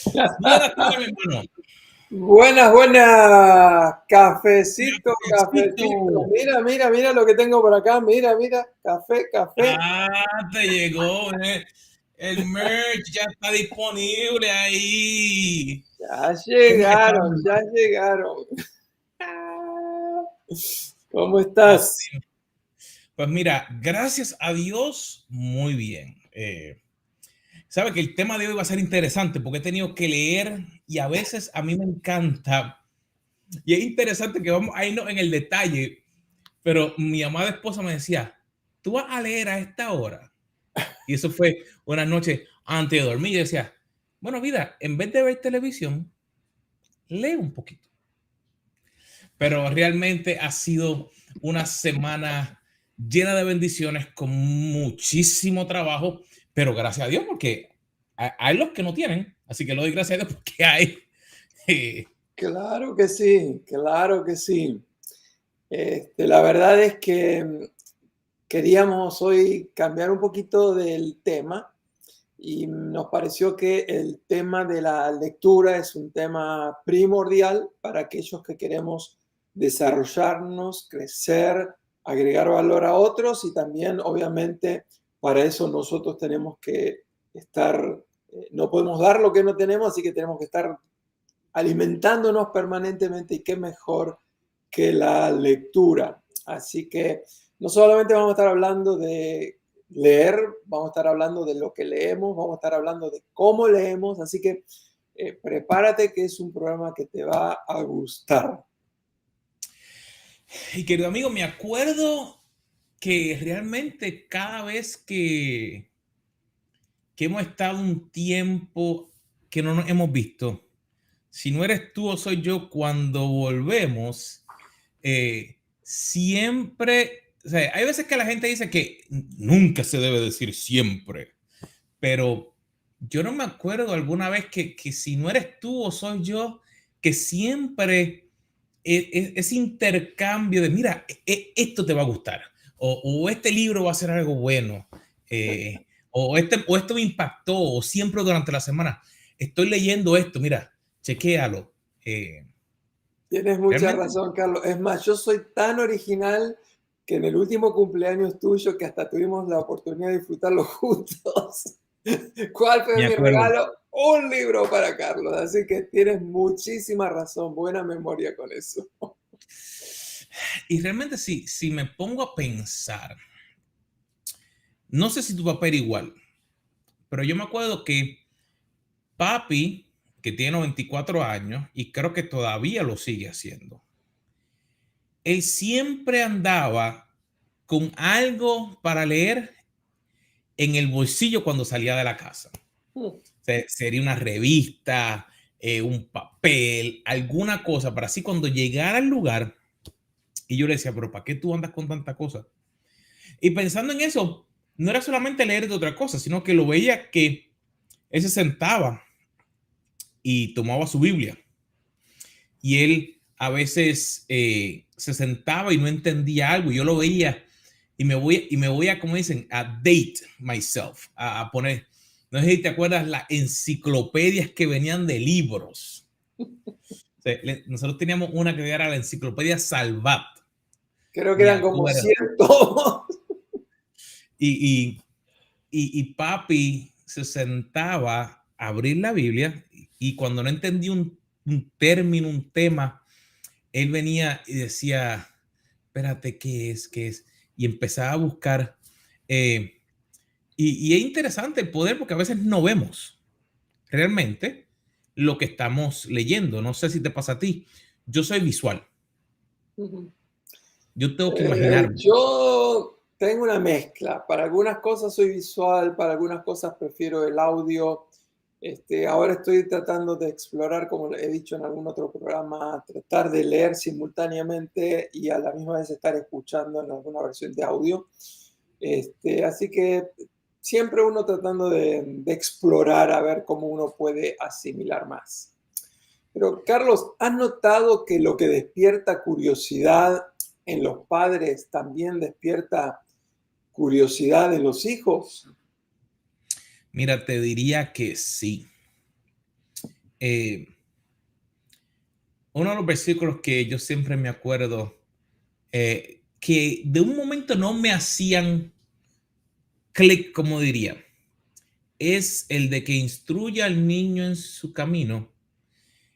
Buenas tardes, mi hermano. Buenas, buenas. Cafecito, Cafecito. cafecito. Mira, mira, mira lo que tengo por acá. Mira, mira. Café, café. Te llegó, el merch ya está disponible ahí. Ya ¿Cómo estás, llegaron, mi ya hermano? llegaron. ¿Cómo estás? Así. Pues mira, gracias a Dios, muy bien. Sabe que el tema de hoy va a ser interesante porque he tenido que leer y a veces a mí me encanta. Y es interesante que vamos a irnos en el detalle, pero mi amada esposa me decía, ¿tú vas a leer a esta hora? Y eso fue una noche antes de dormir. Yo decía, bueno, vida, en vez de ver televisión, lee un poquito. Pero realmente ha sido una semana llena de bendiciones, con muchísimo trabajo, pero gracias a Dios, porque hay los que no tienen. Así que lo doy gracias a Dios porque hay. Claro que sí, claro que sí. La verdad es que queríamos hoy cambiar un poquito del tema y nos pareció que el tema de la lectura es un tema primordial para aquellos que queremos desarrollarnos, crecer, agregar valor a otros y también, obviamente, para eso nosotros tenemos que estar, no podemos dar lo que no tenemos, así que tenemos que estar alimentándonos permanentemente y qué mejor que la lectura. Así que no solamente vamos a estar hablando de leer, vamos a estar hablando de lo que leemos, vamos a estar hablando de cómo leemos, así que prepárate que es un programa que te va a gustar. Y querido amigo, me acuerdo que realmente cada vez que hemos estado un tiempo que no nos hemos visto, si no eres tú o soy yo, cuando volvemos, siempre, o sea, hay veces que la gente dice que nunca se debe decir siempre, pero yo no me acuerdo alguna vez que si no eres tú o soy yo, que siempre ese intercambio de, mira, esto te va a gustar, o este libro va a ser algo bueno, o esto me impactó, o siempre durante la semana, estoy leyendo esto, mira, chequéalo. Eh, Tienes mucha realmente razón, Carlos. Es más, yo soy tan original que en el último cumpleaños tuyo, que hasta tuvimos la oportunidad de disfrutarlo juntos, ¿cuál fue me mi acuerdo. regalo? Un libro para Carlos. Así que tienes muchísima razón, buena memoria con eso. Y realmente si me pongo a pensar, no sé si tu papá era igual, pero yo me acuerdo que papi, que tiene 94 años, y creo que todavía lo sigue haciendo, él siempre andaba con algo para leer en el bolsillo cuando salía de la casa. Sería una revista, un papel, alguna cosa, para así cuando llegara al lugar, y yo le decía, pero ¿para qué tú andas con tanta cosa? Y pensando en eso, no era solamente leer de otra cosa, sino que lo veía que él se sentaba y tomaba su Biblia. Y él a veces se sentaba y no entendía algo. Yo lo veía y me voy a, como dicen, a date myself, a poner, no sé si te acuerdas, las enciclopedias que venían de libros. O sea, nosotros teníamos una que era la enciclopedia Salvat, Creo que me eran como acuerdo. 100. Y, y papi se sentaba a abrir la Biblia y cuando no entendía un término, un tema, él venía y decía, espérate, ¿qué es? ¿Qué es? Y empezaba a buscar. eh, y es interesante el poder porque a veces no vemos realmente lo que estamos leyendo. No sé si te pasa a ti. Yo soy visual. Yo tengo que imaginarme. Yo tengo una mezcla. Para algunas cosas soy visual, para algunas cosas prefiero el audio. Ahora estoy tratando de explorar, como he dicho en algún otro programa, tratar de leer simultáneamente y a la misma vez estar escuchando en alguna versión de audio. Así que siempre uno tratando de explorar a ver cómo uno puede asimilar más. Pero Carlos, ¿has notado que lo que despierta curiosidad en los padres también despierta curiosidad en los hijos? Mira, te diría que sí. eh, uno de los versículos que yo siempre me acuerdo, que de un momento no me hacían clic, como diría, es el de que instruya al niño en su camino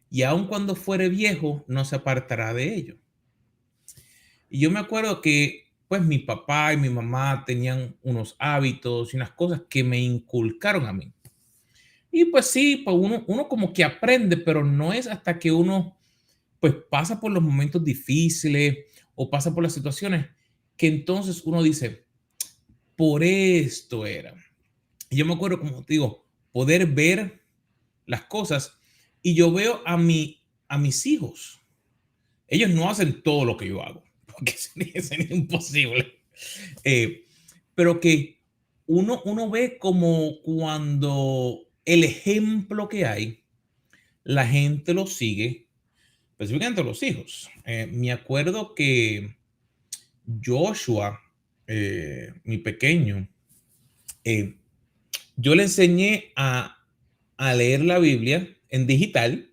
y aun cuando fuere viejo no se apartará de ello. Y yo me acuerdo que pues mi papá y mi mamá tenían unos hábitos y unas cosas que me inculcaron a mí. Y pues sí, pues uno como que aprende, pero no es hasta que uno pues pasa por los momentos difíciles o pasa por las situaciones que entonces uno dice, por esto era. Y yo me acuerdo, como te digo, poder ver las cosas y yo veo a mis hijos. Ellos no hacen todo lo que yo hago, porque sería imposible. Eh, pero que uno ve como cuando el ejemplo que hay, la gente lo sigue, específicamente los hijos. Me acuerdo que Joshua, mi pequeño, eh, yo le enseñé a leer la Biblia en digital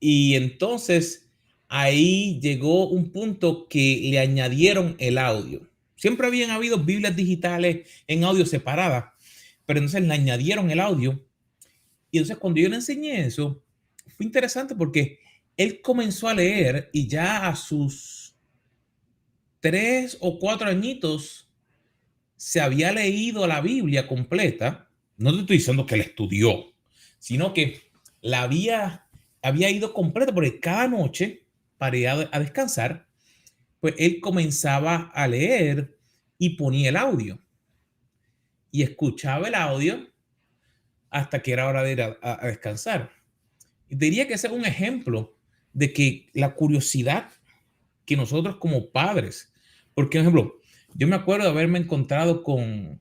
y entonces ahí llegó un punto que le añadieron el audio. Siempre habían habido Biblias digitales en audio separadas, pero entonces le añadieron el audio. Y entonces cuando yo le enseñé eso, fue interesante porque él comenzó a leer y ya a sus 3 o 4 añitos se había leído la Biblia completa. No te estoy diciendo que la estudió, sino que la había ido completa porque cada noche para ir a descansar, pues él comenzaba a leer y ponía el audio y escuchaba el audio hasta que era hora de ir a descansar. Y diría que ese es un ejemplo de que la curiosidad que nosotros como padres, porque, por ejemplo, yo me acuerdo de haberme encontrado con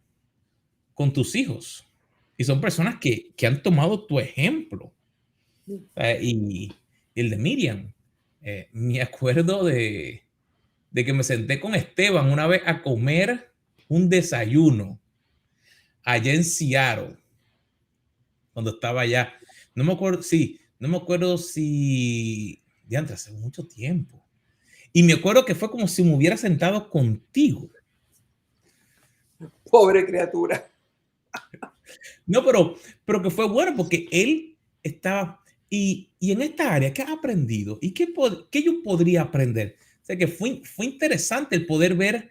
tus hijos y son personas que han tomado tu ejemplo. Y el de Miriam. Me acuerdo de que me senté con Esteban una vez a comer un desayuno allá en Seattle, cuando estaba allá. No me acuerdo, sí, no me acuerdo si, de antes, hace mucho tiempo. Y me acuerdo que fue como si me hubiera sentado contigo. Pobre criatura. No, pero que fue bueno porque él estaba, y en esta área, ¿qué has aprendido? ¿Y qué yo podría aprender? O sea, que fue interesante el poder ver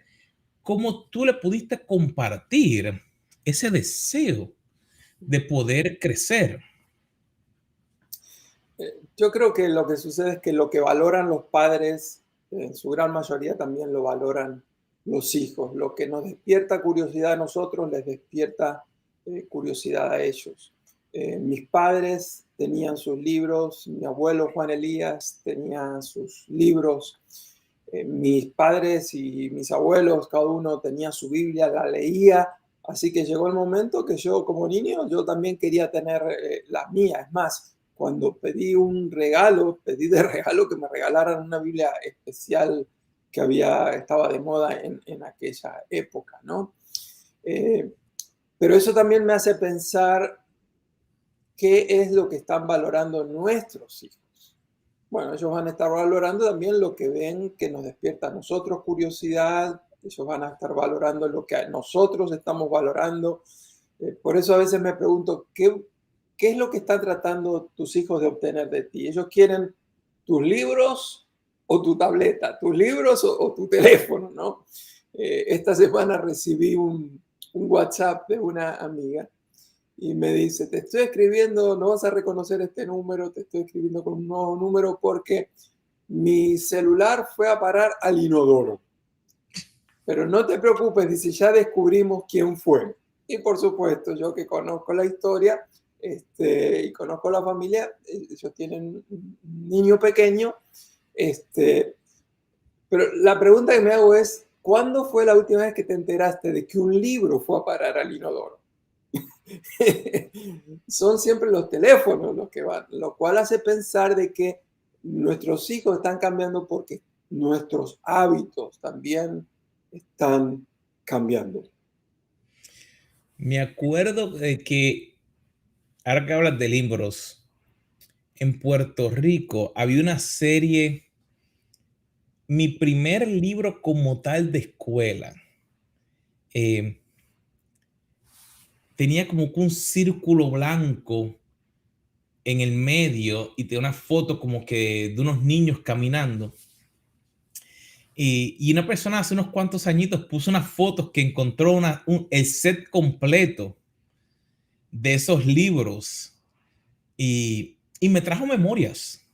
cómo tú le pudiste compartir ese deseo de poder crecer. Yo creo que lo que sucede es que lo que valoran los padres, en su gran mayoría también lo valoran los hijos. Lo que nos despierta curiosidad a nosotros les despierta curiosidad a ellos. Mis padres tenían sus libros, mi abuelo Juan Elías tenía sus libros, mis padres y mis abuelos, cada uno tenía su Biblia, la leía, así que llegó el momento que yo como niño, yo también quería tener la mía. Es más, cuando pedí un regalo, pedí de regalo que me regalaran una Biblia especial que estaba de moda en aquella época, ¿no? Pero eso también me hace pensar qué es lo que están valorando nuestros hijos. Bueno, ellos van a estar valorando también lo que ven que nos despierta a nosotros curiosidad, ellos van a estar valorando lo que nosotros estamos valorando. Por eso a veces me pregunto, ¿qué es lo que están tratando tus hijos de obtener de ti? Ellos quieren tus libros o tu tableta, tus libros o tu teléfono, ¿no? Esta semana recibí un WhatsApp de una amiga y me dice, te estoy escribiendo, no vas a reconocer este número, te estoy escribiendo con un nuevo número porque mi celular fue a parar al inodoro. Pero no te preocupes, dice, ya descubrimos quién fue. Y por supuesto, yo que conozco la historia y conozco la familia, ellos tienen un niño pequeño, pero la pregunta que me hago es, ¿cuándo fue la última vez que te enteraste de que un libro fue a parar al inodoro? Son siempre los teléfonos los que van, lo cual hace pensar de que nuestros hijos están cambiando porque nuestros hábitos también están cambiando. Me acuerdo de que, ahora que hablas de libros, en Puerto Rico había una serie, mi primer libro como tal de escuela, eh, tenía como que un círculo blanco en el medio y tenía una foto como que de unos niños caminando. Y una persona hace unos cuantos añitos puso unas fotos que encontró el set completo de esos libros y me trajo memorias,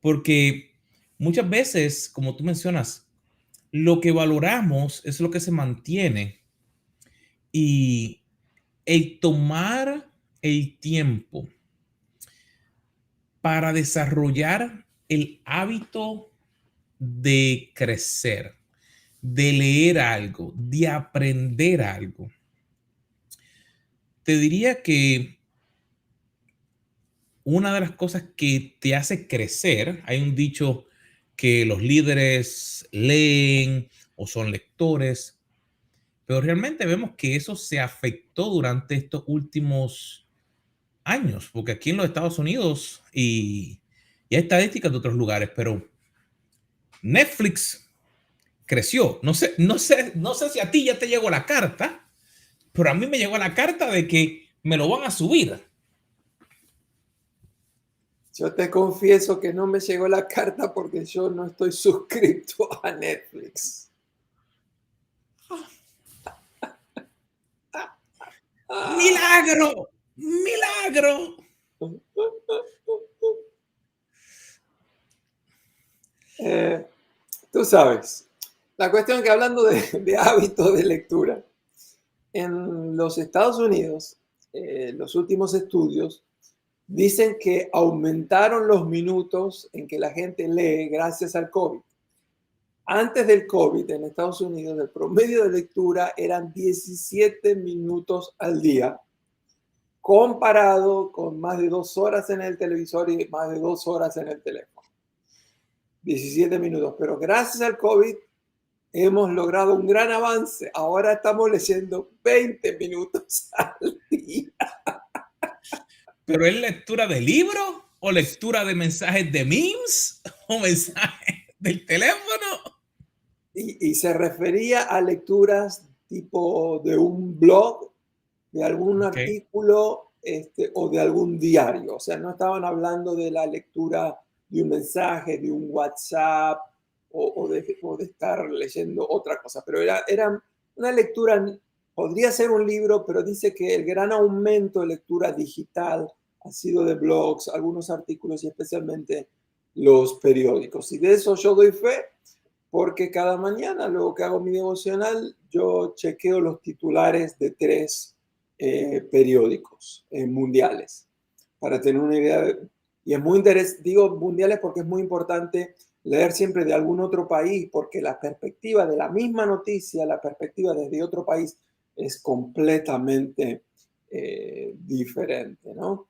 porque muchas veces, como tú mencionas, lo que valoramos es lo que se mantiene y el tomar el tiempo para desarrollar el hábito de crecer, de leer algo, de aprender algo. Te diría que una de las cosas que te hace crecer, hay un dicho que los líderes leen o son lectores, pero realmente vemos que eso se afectó durante estos últimos años, porque aquí en los Estados Unidos y hay estadísticas de otros lugares, pero Netflix creció. No sé si a ti ya te llegó la carta, pero a mí me llegó la carta de que me lo van a subir. Yo te confieso que no me llegó la carta porque yo no estoy suscrito a Netflix. ¡Milagro! ¡Milagro! Tú sabes, la cuestión es que hablando de hábitos de lectura, en los Estados Unidos, los últimos estudios dicen que aumentaron los minutos en que la gente lee gracias al COVID. Antes del COVID en Estados Unidos, el promedio de lectura eran 17 minutos al día, comparado con más de 2 horas en el televisor y más de 2 horas en el teléfono. 17 minutos, pero gracias al COVID hemos logrado un gran avance. Ahora estamos leyendo 20 minutos al día. ¿Pero es lectura de libro o lectura de mensajes de memes o mensajes del teléfono? Y se refería a lecturas tipo de un blog, de algún Okay. artículo o de algún diario. O sea, no estaban hablando de la lectura de un mensaje, de un WhatsApp o de estar leyendo otra cosa. Pero era una lectura, podría ser un libro, pero dice que el gran aumento de lectura digital ha sido de blogs, algunos artículos y especialmente los periódicos. Y de eso yo doy fe porque cada mañana, luego que hago mi devocional, yo chequeo los titulares de 3 periódicos mundiales para tener una idea. Y es muy interesante, digo mundiales porque es muy importante leer siempre de algún otro país, porque la perspectiva de la misma noticia, la perspectiva desde otro país es completamente diferente, ¿no?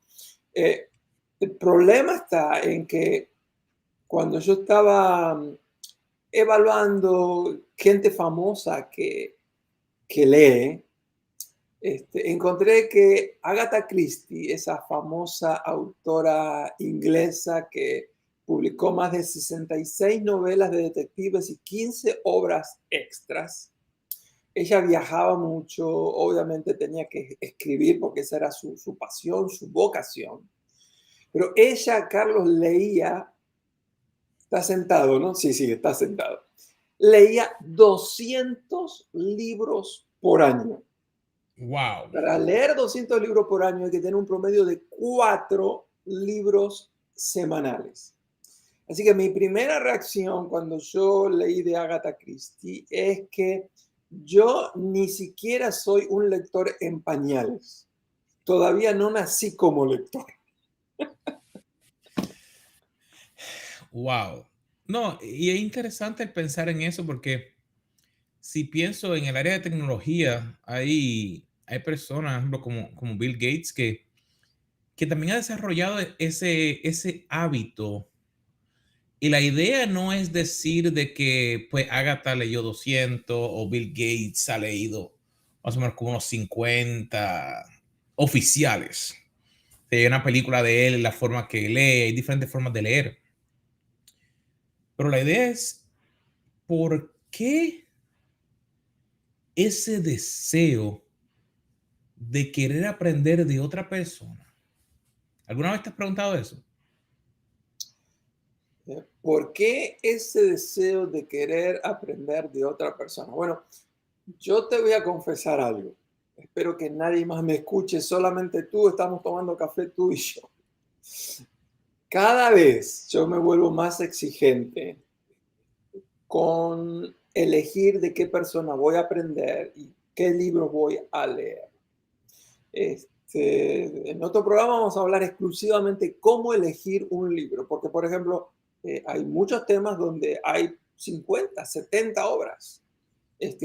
El problema está en que cuando yo estaba evaluando gente famosa que lee, encontré que Agatha Christie, esa famosa autora inglesa que publicó más de 66 novelas de detectives y 15 obras extras, ella viajaba mucho, obviamente tenía que escribir porque esa era su pasión, su vocación, pero ella, Carlos, leía, está sentado, ¿no? Sí, sí, está sentado. Leía 200 libros por año. Wow. Para leer 200 libros por año hay que tener un promedio de 4 libros semanales. Así que mi primera reacción cuando yo leí de Agatha Christie es que yo ni siquiera soy un lector en pañales. Todavía no nací como lector. Wow. No, y es interesante el pensar en eso porque si pienso en el área de tecnología, hay personas, por ejemplo, como Bill Gates, que también ha desarrollado ese hábito. Y la idea no es decir de que pues Agatha leyó 200 o Bill Gates ha leído más o menos como unos 50 oficiales. Hay una película de él, la forma que lee, hay diferentes formas de leer. Pero la idea es, ¿por qué ese deseo de querer aprender de otra persona? ¿Alguna vez te has preguntado eso? ¿Por qué ese deseo de querer aprender de otra persona? Bueno, yo te voy a confesar algo. Espero que nadie más me escuche, solamente tú. Estamos tomando café tú y yo. Cada vez yo me vuelvo más exigente con elegir de qué persona voy a aprender y qué libro voy a leer. En otro programa vamos a hablar exclusivamente cómo elegir un libro, porque por ejemplo, hay muchos temas donde hay 50, 70 obras.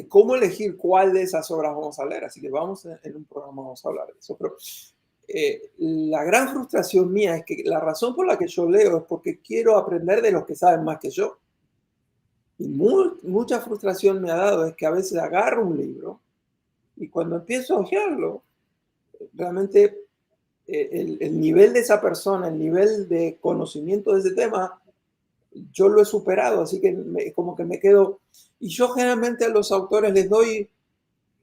¿Cómo elegir cuál de esas obras vamos a leer? Así que en un programa vamos a hablar de eso. Pero la gran frustración mía es que la razón por la que yo leo es porque quiero aprender de los que saben más que yo. Y mucha frustración me ha dado es que a veces agarro un libro y cuando empiezo a hojearlo, realmente el nivel de esa persona, el nivel de conocimiento de ese tema, yo lo he superado, así que como que me quedo. Y yo generalmente a los autores les doy,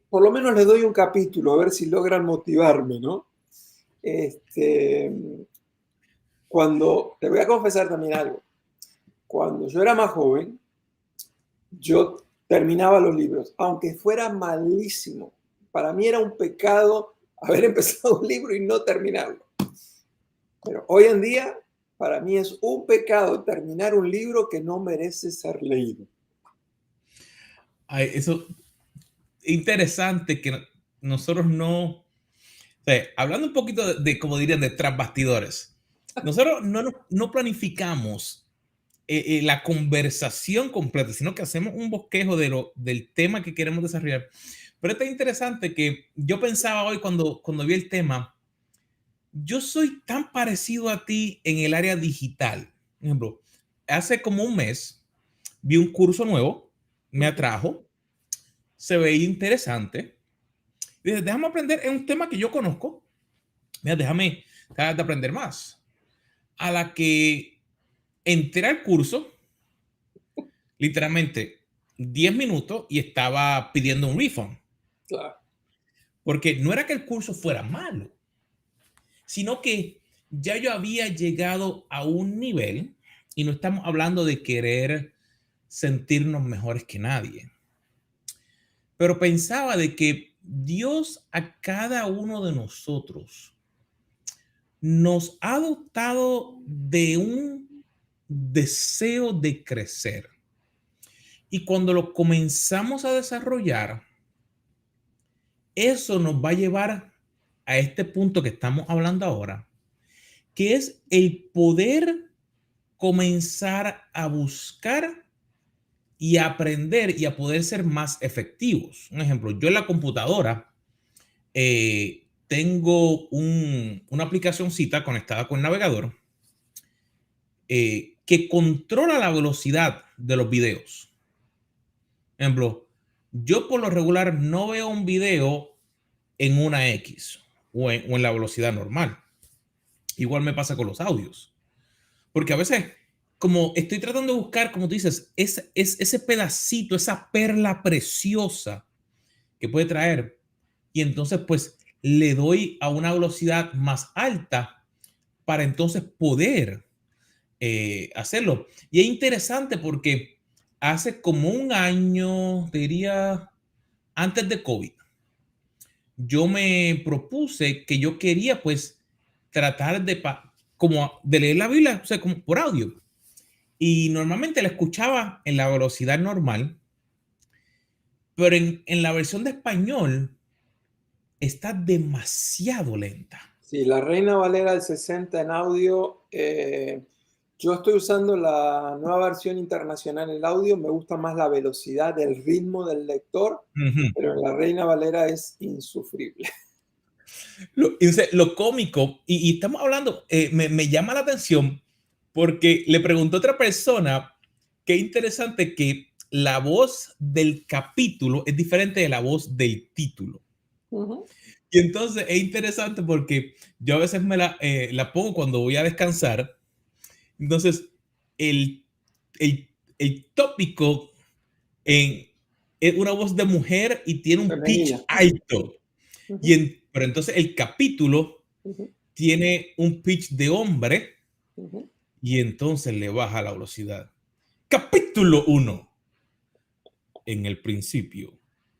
por lo menos les doy un capítulo, a ver si logran motivarme, ¿no? Te voy a confesar también algo. Cuando yo era más joven, yo terminaba los libros, aunque fuera malísimo. Para mí era un pecado haber empezado un libro y no terminarlo. Pero hoy en día, para mí es un pecado terminar un libro que no merece ser leído. Ay, eso es interesante que nosotros no, o sea, hablando un poquito como dirían, de tras bastidores, nosotros no planificamos la conversación completa, sino que hacemos un bosquejo del tema que queremos desarrollar. Pero está interesante que yo pensaba hoy cuando vi el tema, yo soy tan parecido a ti en el área digital. Por ejemplo, hace como un mes vi un curso nuevo, me atrajo, se veía interesante. Dije, déjame aprender, es un tema que yo conozco. Mira, déjame de aprender más. A la que entré al curso, literalmente 10 minutos y estaba pidiendo un refund. Claro. Porque no era que el curso fuera malo, sino que ya yo había llegado a un nivel y no estamos hablando de querer sentirnos mejores que nadie. Pero pensaba de que Dios a cada uno de nosotros nos ha dotado de un deseo de crecer. Y cuando lo comenzamos a desarrollar, eso nos va a llevar a este punto que estamos hablando ahora, que es el poder comenzar a buscar y a aprender y a poder ser más efectivos. Un ejemplo, yo en la computadora tengo una aplicacióncita conectada con el navegador que controla la velocidad de los videos. Por ejemplo, yo por lo regular no veo un video en una X o en la velocidad normal. Igual me pasa con los audios. Porque a veces, como estoy tratando de buscar, como tú dices, ese pedacito, esa perla preciosa que puede traer. Y entonces, pues, le doy a una velocidad más alta para entonces poder hacerlo. Y es interesante porque hace como un año, diría, antes de COVID, yo me propuse que yo quería, pues, tratar como de leer la Biblia, o sea, como por audio. Y normalmente la escuchaba en la velocidad normal, pero en la versión de español está demasiado lenta. Sí, la Reina Valera del 60 en audio. Yo estoy usando la nueva versión internacional en el audio. Me gusta más la velocidad del ritmo del lector, pero en la Reina Valera es insufrible. Lo cómico, y estamos hablando, me llama la atención porque le preguntó a otra persona, qué interesante que la voz del capítulo es diferente de la voz del título. Y entonces es interesante porque yo a veces la pongo cuando voy a descansar. Entonces, el, el tópico es una voz de mujer y tiene un pitch Femenina. alto. Ujú, Pero entonces el capítulo ujú, tiene un pitch de hombre ujú. y entonces le baja la velocidad. Capítulo 1. En el principio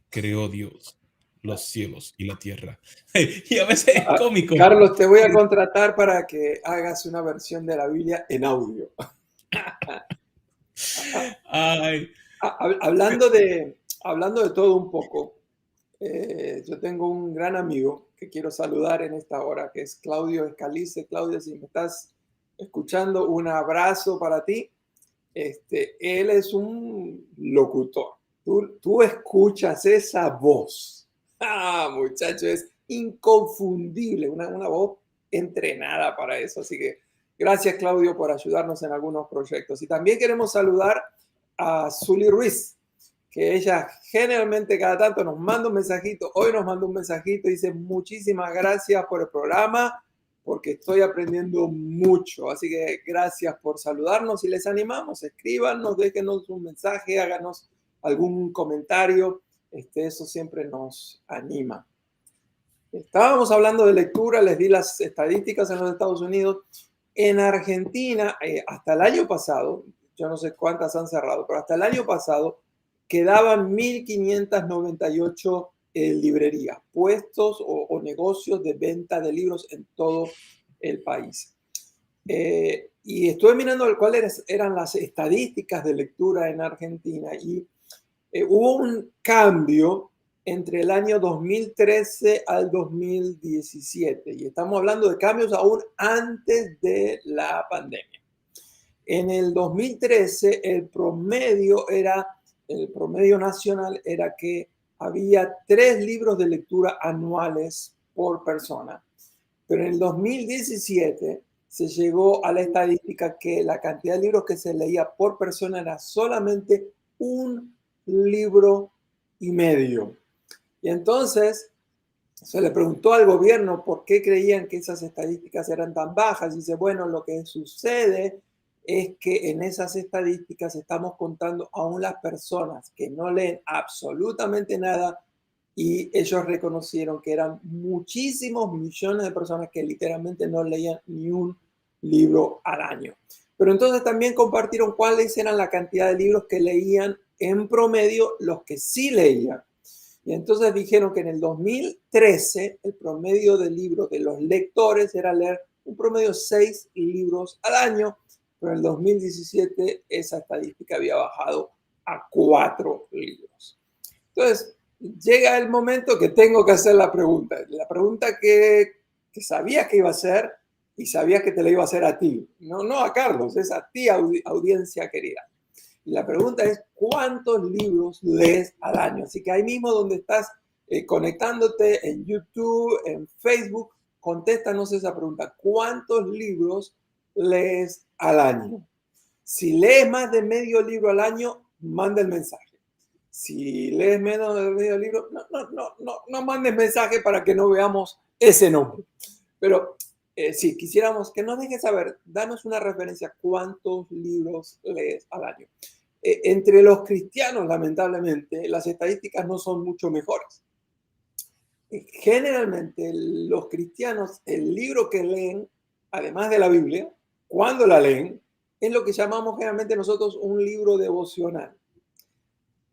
creó Dios los cielos y la tierra. Y a veces es Ah, cómico. Carlos, te voy a contratar para que hagas una versión de la Biblia en audio. Ay, Hablando de todo un poco, yo tengo un gran amigo que quiero saludar en esta hora, que es Claudio Escalice. Claudio, si me estás escuchando, un abrazo para ti. Él es un locutor. Tú escuchas esa voz. Ah, muchacho, es inconfundible, una voz entrenada para eso. Así que gracias, Claudio, por ayudarnos en algunos proyectos. Y también queremos saludar a Zully Ruiz, que ella generalmente cada tanto nos manda un mensajito. Hoy nos mandó un mensajito y dice muchísimas gracias por el programa porque estoy aprendiendo mucho. Así que gracias por saludarnos y les animamos, escríbanos, déjenos un mensaje, háganos algún comentario. Eso siempre nos anima. Estábamos hablando de lectura, les di las estadísticas en los Estados Unidos. En Argentina, hasta el año pasado, yo no sé cuántas han cerrado, pero hasta el año pasado quedaban 1.598 librerías, puestos o negocios de venta de libros en todo el país. Y estuve mirando cuáles eran las estadísticas de lectura en Argentina y hubo un cambio entre el año 2013 al 2017 y estamos hablando de cambios aún antes de la pandemia. En el 2013 el promedio nacional era que había 3 libros de lectura anuales por persona. Pero en el 2017 se llegó a la estadística que la cantidad de libros que se leía por persona era solamente 1,5 libros. Y entonces se le preguntó al gobierno por qué creían que esas estadísticas eran tan bajas. Y dice, bueno, lo que sucede es que en esas estadísticas estamos contando aún las personas que no leen absolutamente nada y ellos reconocieron que eran muchísimos millones de personas que literalmente no leían ni un libro al año. Pero entonces también compartieron cuáles eran la cantidad de libros que leían en promedio los que sí leían. Y entonces dijeron que en el 2013 el promedio de libros de los lectores era leer un promedio de 6 libros al año, pero en el 2017 esa estadística había bajado a 4 libros. Entonces, llega el momento que tengo que hacer la pregunta que sabías que iba a hacer y sabías que te la iba a hacer a ti, no a Carlos, es a ti, audiencia querida. Y la pregunta es, ¿cuántos libros lees al año? Así que ahí mismo donde estás conectándote en YouTube, en Facebook, contéstanos esa pregunta. ¿Cuántos libros lees al año? Si lees más de medio libro al año, manda el mensaje. Si lees menos de medio libro, no mandes mensaje para que no veamos ese nombre. Pero si quisiéramos que nos dejes saber, danos una referencia, ¿cuántos libros lees al año? Entre los cristianos, lamentablemente, las estadísticas no son mucho mejores. Generalmente, los cristianos, el libro que leen, además de la Biblia, cuando la leen, es lo que llamamos generalmente nosotros un libro devocional.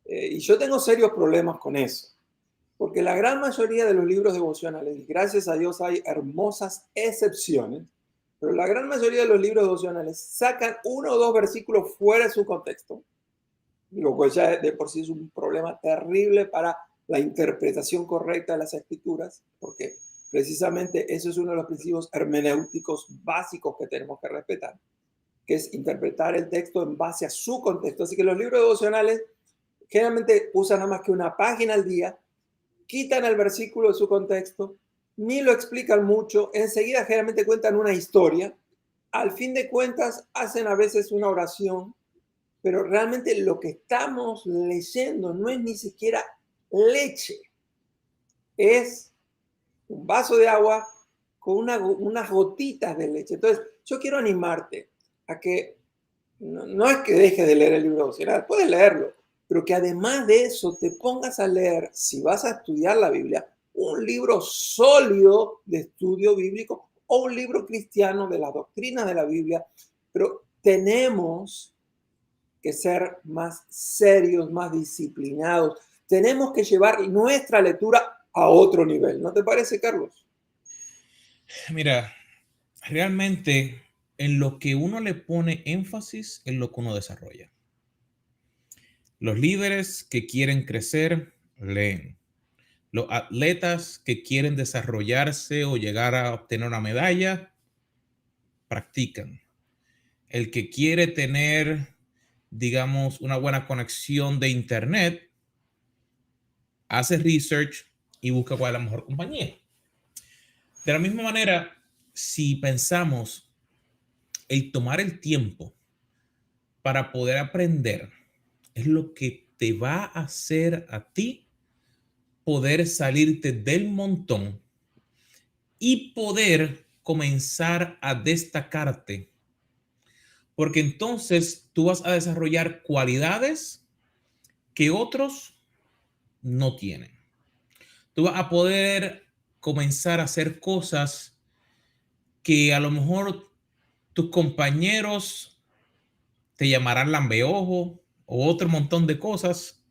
Y yo tengo serios problemas con eso. Porque la gran mayoría de los libros devocionales, y gracias a Dios hay hermosas excepciones, pero la gran mayoría de los libros devocionales sacan 1 o 2 versículos fuera de su contexto, lo cual ya de por sí es un problema terrible para la interpretación correcta de las escrituras, porque precisamente eso es uno de los principios hermenéuticos básicos que tenemos que respetar, que es interpretar el texto en base a su contexto. Así que los libros devocionales generalmente usan nada más que una página al día, quitan el versículo de su contexto, ni lo explican mucho, enseguida generalmente cuentan una historia, al fin de cuentas hacen a veces una oración, pero realmente lo que estamos leyendo no es ni siquiera leche, es un vaso de agua con unas gotitas de leche. Entonces, yo quiero animarte a que no es que dejes de leer el libro devocional, puedes leerlo, pero que además de eso te pongas a leer, si vas a estudiar la Biblia, un libro sólido de estudio bíblico o un libro cristiano de la doctrina de la Biblia, pero tenemos que ser más serios, más disciplinados. Tenemos que llevar nuestra lectura a otro nivel. ¿No te parece, Carlos? Mira, realmente en lo que uno le pone énfasis es lo que uno desarrolla. Los líderes que quieren crecer, leen. Los atletas que quieren desarrollarse o llegar a obtener una medalla, practican. El que quiere tener, digamos, una buena conexión de internet, hace research y busca cuál es la mejor compañía. De la misma manera, si pensamos el tomar el tiempo para poder aprender es lo que te va a hacer a ti poder salirte del montón y poder comenzar a destacarte, porque entonces tú vas a desarrollar cualidades que otros no tienen. Tú vas a poder comenzar a hacer cosas que a lo mejor tus compañeros te llamarán lambeojo o otro montón de cosas,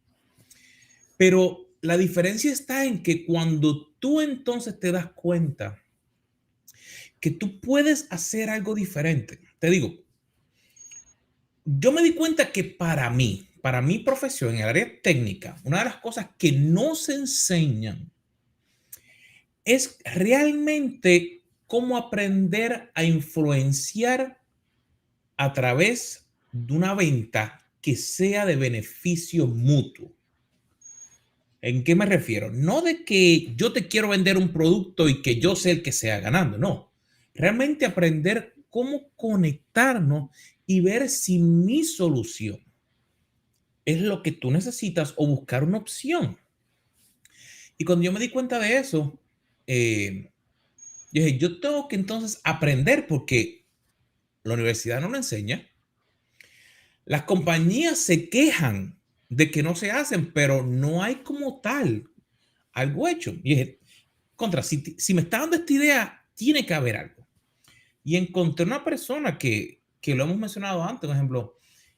pero la diferencia está en que cuando tú entonces te das cuenta que tú puedes hacer algo diferente, te digo, yo me di cuenta que para mi profesión en el área técnica, una de las cosas que no se enseñan es realmente cómo aprender a influenciar a través de una venta que sea de beneficio mutuo. ¿En qué me refiero? No de que yo te quiero vender un producto y que yo sea el que sea ganando, no. Realmente aprender cómo conectarnos y ver si mi solución es lo que tú necesitas o buscar una opción. Y cuando yo me di cuenta de eso, yo dije, yo tengo que entonces aprender porque la universidad no lo enseña. Las compañías se quejan de que no se hacen, pero no hay como tal algo hecho. Y dije, si me está dando esta idea, tiene que haber algo. Y encontré una persona que lo hemos mencionado antes, por ejemplo,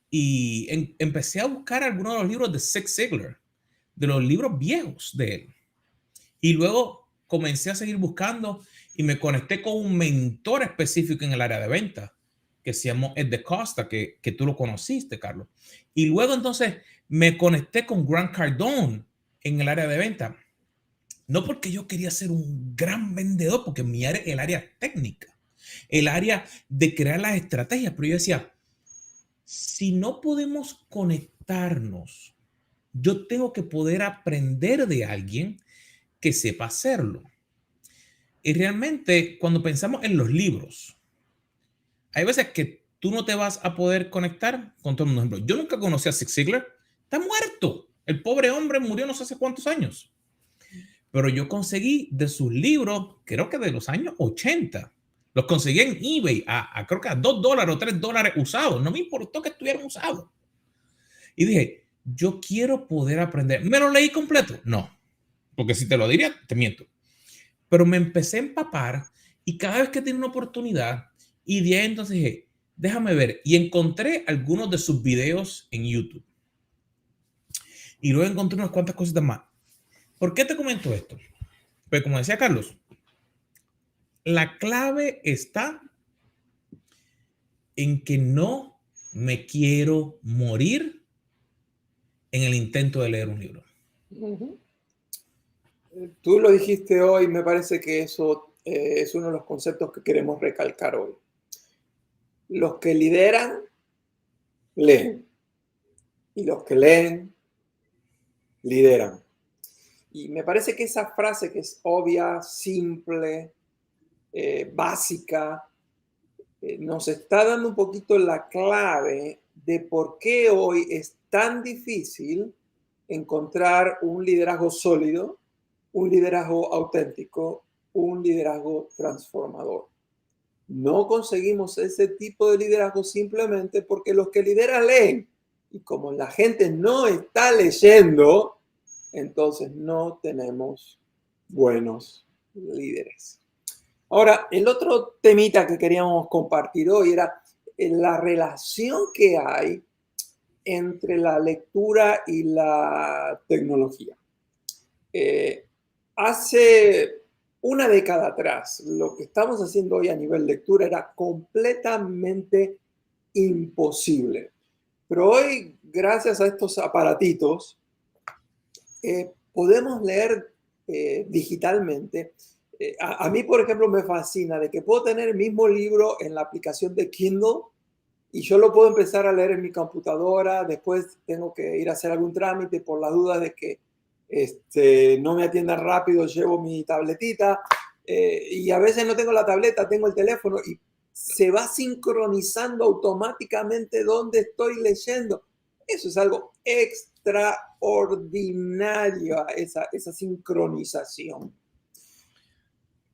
y empecé a buscar algunos de los libros de Zig Ziglar, de los libros viejos de él. Y luego comencé a seguir buscando y me conecté con un mentor específico en el área de venta que se llamó Ed de Costa, que tú lo conociste, Carlos. Y luego entonces me conecté con Grant Cardone en el área de venta. No porque yo quería ser un gran vendedor, porque mi área es el área técnica, el área de crear las estrategias. Pero yo decía, si no podemos conectarnos, yo tengo que poder aprender de alguien que sepa hacerlo. Y realmente, cuando pensamos en los libros, hay veces que tú no te vas a poder conectar con todo el mundo. Por ejemplo, yo nunca conocí a Zig Ziglar. Está muerto. El pobre hombre murió no sé hace cuántos años. Pero yo conseguí de sus libros, creo que de los años 80. Los conseguí en eBay creo que a $2 o $3 usados. No me importó que estuvieran usados. Y dije, yo quiero poder aprender. ¿Me lo leí completo? No. Porque si te lo diría, te miento. Pero me empecé a empapar y cada vez que tenía una oportunidad, y de ahí entonces dije, déjame ver. Y encontré algunos de sus videos en YouTube. Y luego encontré unas cuantas cositas más. ¿Por qué te comento esto? Pues como decía Carlos, la clave está en que no me quiero morir en el intento de leer un libro. Uh-huh. Tú lo dijiste hoy, me parece que eso es uno de los conceptos que queremos recalcar hoy. Los que lideran, leen. Y los que leen, lideran. Y me parece que esa frase que es obvia, simple, básica, nos está dando un poquito la clave de por qué hoy es tan difícil encontrar un liderazgo sólido, un liderazgo auténtico un liderazgo transformador. No conseguimos ese tipo de liderazgo simplemente porque los que lideran leen. Y como la gente no está leyendo, entonces no tenemos buenos líderes. Ahora, el otro temita que queríamos compartir hoy era la relación que hay entre la lectura y la tecnología. Hace una década atrás, lo que estamos haciendo hoy a nivel lectura era completamente imposible. Pero hoy, gracias a estos aparatitos, podemos leer digitalmente. A mí, por ejemplo, me fascina de que puedo tener el mismo libro en la aplicación de Kindle y yo lo puedo empezar a leer en mi computadora. Después tengo que ir a hacer algún trámite por la duda de que no me atiendan rápido, llevo mi tabletita y a veces no tengo la tableta, tengo el teléfono y se va sincronizando automáticamente donde estoy leyendo. Eso es algo extraordinario, esa sincronización.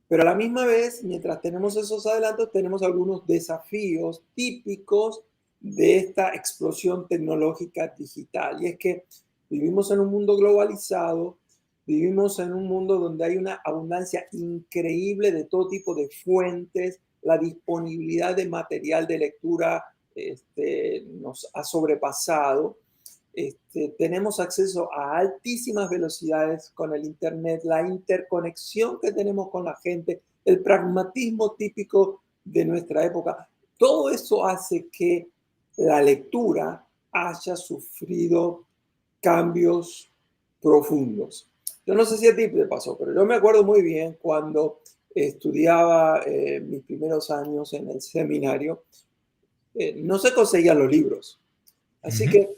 Pero a la misma vez, mientras tenemos esos adelantos, tenemos algunos desafíos típicos de esta explosión tecnológica digital. Y es que vivimos en un mundo globalizado, vivimos en un mundo donde hay una abundancia increíble de todo tipo de fuentes, la disponibilidad de material de lectura nos ha sobrepasado. Tenemos acceso a altísimas velocidades con el Internet, la interconexión que tenemos con la gente, el pragmatismo típico de nuestra época. Todo eso hace que la lectura haya sufrido cambios profundos. Yo no sé si a ti te pasó, pero yo me acuerdo muy bien cuando estudiaba mis primeros años en el seminario, no se conseguían los libros. Así que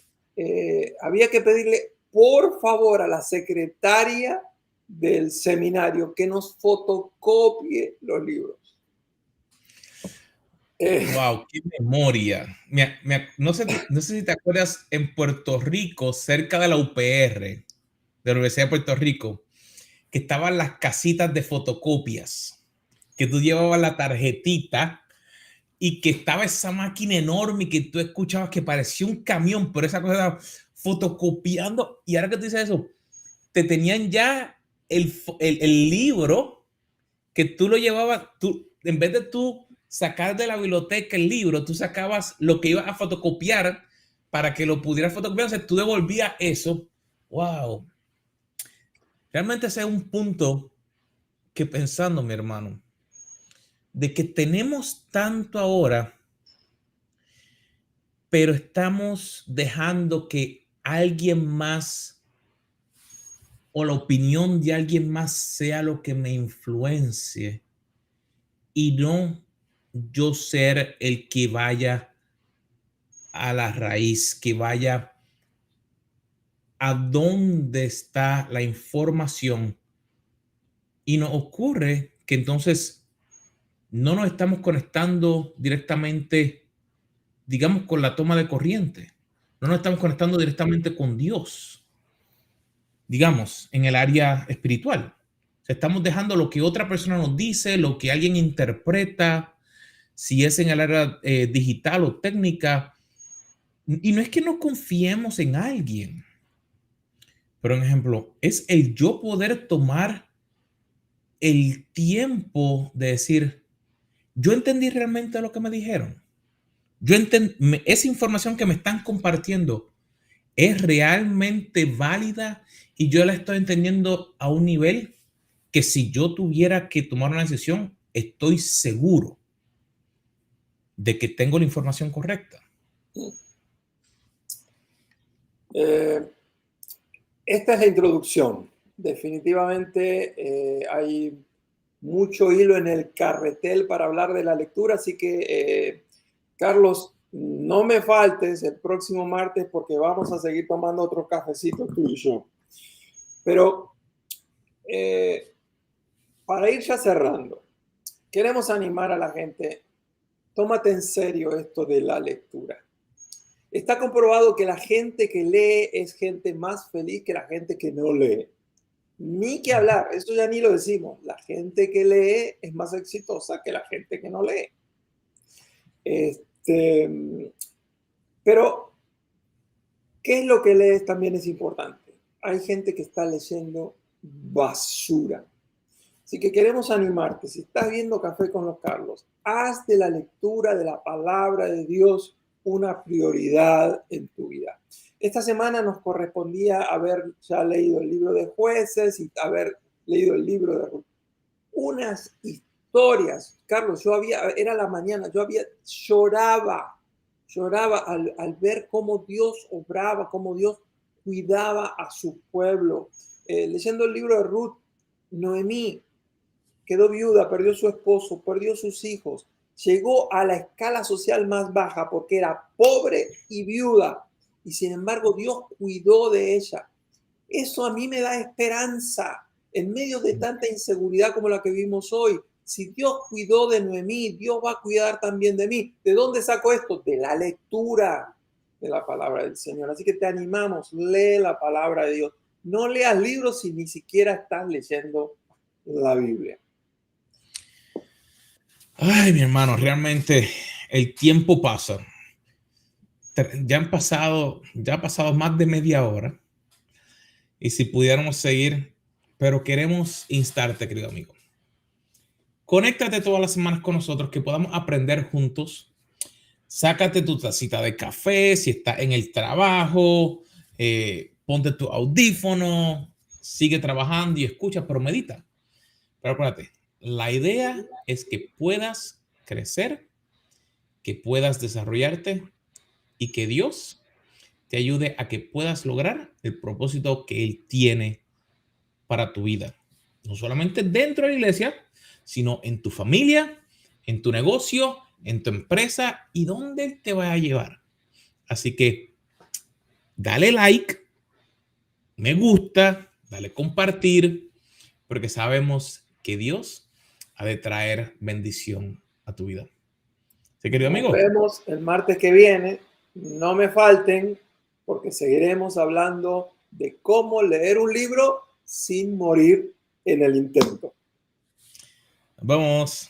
había que pedirle por favor a la secretaria del seminario que nos fotocopie los libros. Wow, qué memoria. No sé si te acuerdas, en Puerto Rico, cerca de la UPR, de la Universidad de Puerto Rico, que estaban las casitas de fotocopias, que tú llevabas la tarjetita y que estaba esa máquina enorme y que tú escuchabas que parecía un camión, pero esa cosa estaba fotocopiando. Y ahora que tú dices eso, te tenían ya el libro que tú lo llevabas, tú, en vez de tú sacar de la biblioteca el libro, tú sacabas lo que ibas a fotocopiar para que lo pudieras fotocopiar. O sea, tú devolvías eso. Wow. Realmente ese es un punto que pensando, mi hermano, de que tenemos tanto ahora, pero estamos dejando que alguien más o la opinión de alguien más sea lo que me influencie y no yo ser el que vaya a la raíz, que vaya a dónde está la información. Y nos ocurre que entonces no nos estamos conectando directamente, digamos, con la toma de corriente. No nos estamos conectando directamente con Dios, digamos, en el área espiritual. O sea, estamos dejando lo que otra persona nos dice, lo que alguien interpreta, si es en el área digital o técnica. Y no es que no confiemos en alguien, pero un ejemplo, es el yo poder tomar el tiempo de decir, yo entendí realmente lo que me dijeron. Esa información que me están compartiendo es realmente válida y yo la estoy entendiendo a un nivel que si yo tuviera que tomar una decisión, estoy seguro de que tengo la información correcta. Esta es la introducción. Definitivamente hay mucho hilo en el carretel para hablar de la lectura, así que Carlos, no me faltes el próximo martes porque vamos a seguir tomando otros cafecitos tú y yo. Pero para ir ya cerrando, queremos animar a la gente, tómate en serio esto de la lectura. Está comprobado que la gente que lee es gente más feliz que la gente que no lee. Ni que hablar, eso ya ni lo decimos. La gente que lee es más exitosa que la gente que no lee. Pero, ¿qué es lo que lees? También es importante. Hay gente que está leyendo basura. Así que queremos animarte. Si estás viendo Café con los Carlos, haz de la lectura de la palabra de Dios una prioridad en tu vida. Esta semana nos correspondía haber ya leído el libro de Jueces y haber leído el libro de Ruth. Unas historias, Carlos, era la mañana, lloraba al ver cómo Dios obraba, cómo Dios cuidaba a su pueblo. Leyendo el libro de Ruth, Noemí quedó viuda, perdió su esposo, perdió sus hijos, llegó a la escala social más baja porque era pobre y viuda, y sin embargo Dios cuidó de ella. Eso a mí me da esperanza en medio de tanta inseguridad como la que vivimos hoy. Si Dios cuidó de Noemí, Dios va a cuidar también de mí. ¿De dónde saco esto? De la lectura de la palabra del Señor. Así que te animamos, lee la palabra de Dios. No leas libros si ni siquiera estás leyendo la Biblia. Ay, mi hermano, realmente el tiempo pasa. Ya ha pasado más de media hora. Y si pudiéramos seguir, pero queremos instarte, querido amigo. Conéctate todas las semanas con nosotros, que podamos aprender juntos. Sácate tu tacita de café, si estás en el trabajo, ponte tu audífono, sigue trabajando y escucha, pero medita. Pero acuérdate, la idea es que puedas crecer, que puedas desarrollarte y que Dios te ayude a que puedas lograr el propósito que Él tiene para tu vida. No solamente dentro de la iglesia, sino en tu familia, en tu negocio, en tu empresa y donde Él te va a llevar. Así que dale like, me gusta, dale compartir, porque sabemos que Dios ha de traer bendición a tu vida. Sí, querido Nos amigo. vemos el martes que viene. No me falten porque seguiremos hablando de cómo leer un libro sin morir en el intento. Nos vemos.